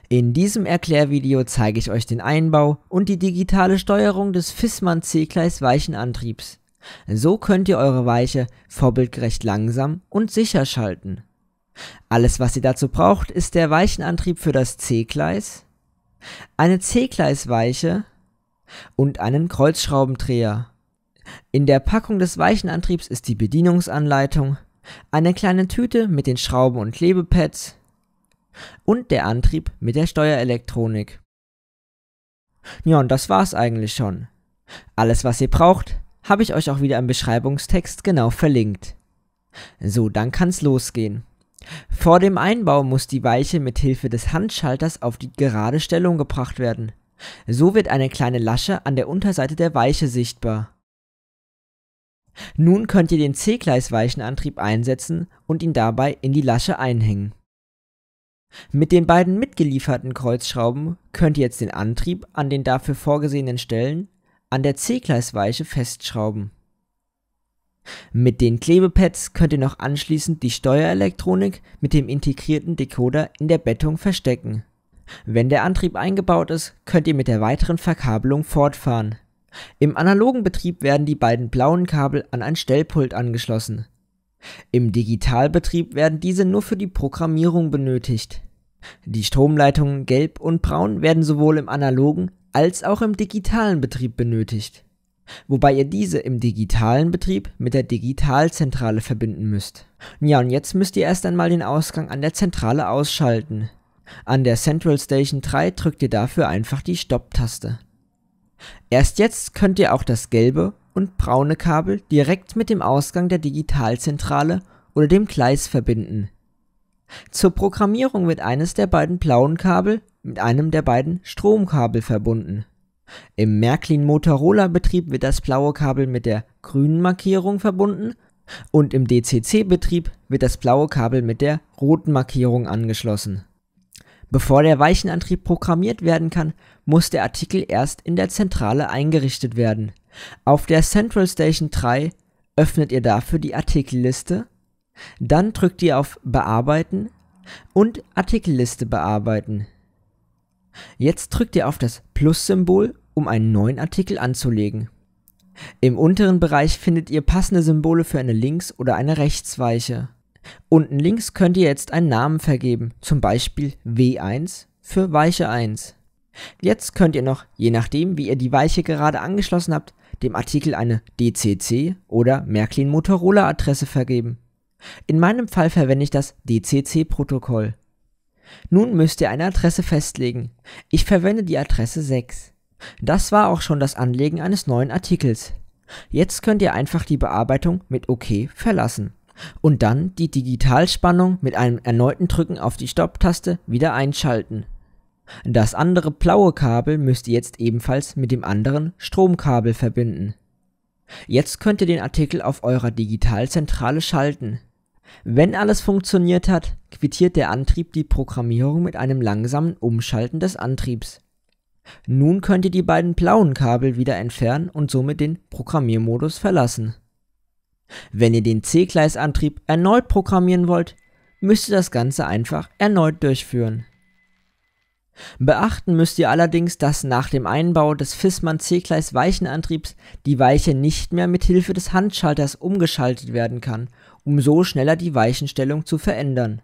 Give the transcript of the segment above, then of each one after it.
In diesem Erklärvideo zeige ich euch den Einbau und die digitale Steuerung des Viessmann C-Gleis Weichenantriebs. So könnt ihr eure Weiche vorbildgerecht langsam und sicher schalten. Alles, was ihr dazu braucht, ist der Weichenantrieb für das C-Gleis, eine C-Gleis-Weiche und einen Kreuzschraubendreher. In der Packung des Weichenantriebs ist die Bedienungsanleitung, eine kleine Tüte mit den Schrauben und Klebepads und der Antrieb mit der Steuerelektronik. Ja, und das war's eigentlich schon. Alles, was ihr braucht, habe ich euch auch wieder im Beschreibungstext genau verlinkt. So, dann kann's losgehen. Vor dem Einbau muss die Weiche mit Hilfe des Handschalters auf die gerade Stellung gebracht werden. So wird eine kleine Lasche an der Unterseite der Weiche sichtbar. Nun könnt ihr den C-Gleis-Weichenantrieb einsetzen und ihn dabei in die Lasche einhängen. Mit den beiden mitgelieferten Kreuzschrauben könnt ihr jetzt den Antrieb an den dafür vorgesehenen Stellen an der C-Gleis-Weiche festschrauben. Mit den Klebepads könnt ihr noch anschließend die Steuerelektronik mit dem integrierten Decoder in der Bettung verstecken. Wenn der Antrieb eingebaut ist, könnt ihr mit der weiteren Verkabelung fortfahren. Im analogen Betrieb werden die beiden blauen Kabel an ein Stellpult angeschlossen. Im Digitalbetrieb werden diese nur für die Programmierung benötigt. Die Stromleitungen Gelb und Braun werden sowohl im analogen als auch im digitalen Betrieb benötigt, wobei ihr diese im digitalen Betrieb mit der Digitalzentrale verbinden müsst. Ja, und jetzt müsst ihr erst einmal den Ausgang an der Zentrale ausschalten. An der Central Station 3 drückt ihr dafür einfach die Stopp-Taste. Erst jetzt könnt ihr auch das gelbe und braune Kabel direkt mit dem Ausgang der Digitalzentrale oder dem Gleis verbinden. Zur Programmierung wird eines der beiden blauen Kabel mit einem der beiden Stromkabel verbunden. Im Märklin-Motorola-Betrieb wird das blaue Kabel mit der grünen Markierung verbunden und im DCC-Betrieb wird das blaue Kabel mit der roten Markierung angeschlossen. Bevor der Weichenantrieb programmiert werden kann, muss der Artikel erst in der Zentrale eingerichtet werden. Auf der Central Station 3 öffnet ihr dafür die Artikelliste, dann drückt ihr auf Bearbeiten und Artikelliste bearbeiten. Jetzt drückt ihr auf das Plus-Symbol, um einen neuen Artikel anzulegen. Im unteren Bereich findet ihr passende Symbole für eine Links- oder eine Rechtsweiche. Unten links könnt ihr jetzt einen Namen vergeben, zum Beispiel W1 für Weiche 1. Jetzt könnt ihr noch, je nachdem wie ihr die Weiche gerade angeschlossen habt, dem Artikel eine DCC oder Märklin-Motorola-Adresse vergeben. In meinem Fall verwende ich das DCC-Protokoll. Nun müsst ihr eine Adresse festlegen. Ich verwende die Adresse 6. Das war auch schon das Anlegen eines neuen Artikels. Jetzt könnt ihr einfach die Bearbeitung mit OK verlassen und dann die Digitalspannung mit einem erneuten Drücken auf die Stopp-Taste wieder einschalten. Das andere blaue Kabel müsst ihr jetzt ebenfalls mit dem anderen Stromkabel verbinden. Jetzt könnt ihr den Artikel auf eurer Digitalzentrale schalten. Wenn alles funktioniert hat, quittiert der Antrieb die Programmierung mit einem langsamen Umschalten des Antriebs. Nun könnt ihr die beiden blauen Kabel wieder entfernen und somit den Programmiermodus verlassen. Wenn ihr den C-Gleisantrieb erneut programmieren wollt, müsst ihr das Ganze einfach erneut durchführen. Beachten müsst ihr allerdings, dass nach dem Einbau des Viessmann C-Gleis Weichenantriebs die Weiche nicht mehr mit Hilfe des Handschalters umgeschaltet werden kann, um so schneller die Weichenstellung zu verändern.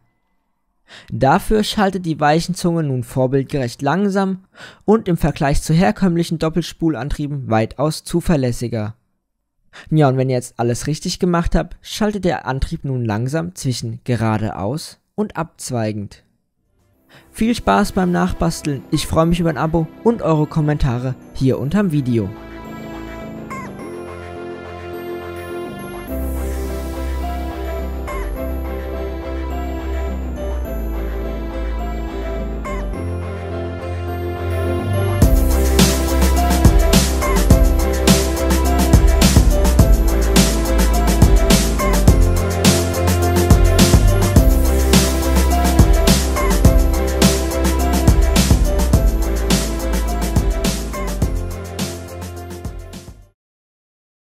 Dafür schaltet die Weichenzunge nun vorbildgerecht langsam und im Vergleich zu herkömmlichen Doppelspulantrieben weitaus zuverlässiger. Ja, und wenn ihr jetzt alles richtig gemacht habt, schaltet der Antrieb nun langsam zwischen geradeaus und abzweigend. Viel Spaß beim Nachbasteln, ich freue mich über ein Abo und eure Kommentare hier unterm Video.